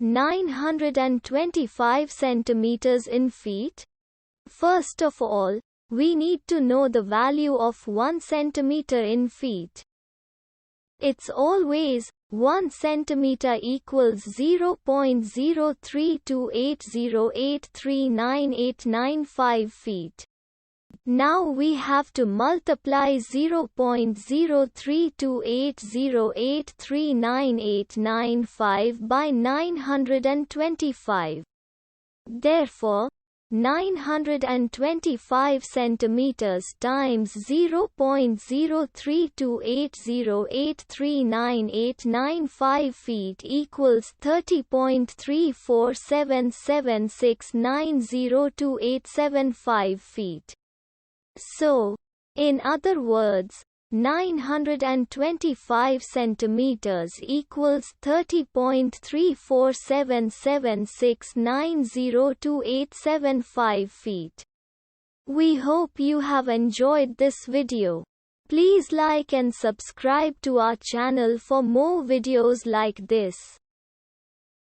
925 centimeters in feet? First of all, we need to know the value of 1 centimeter in feet. It's always 1 centimeter equals 0.03280839895 feet. Now we have to multiply 0.03280839895 by 925. Therefore, 925 centimeters times 0.03280839895 feet equals 30.3477690285 feet. So, in other words, 925 centimeters equals 30.3477690285 feet. We hope you have enjoyed this video. Please like and subscribe to our channel for more videos like this.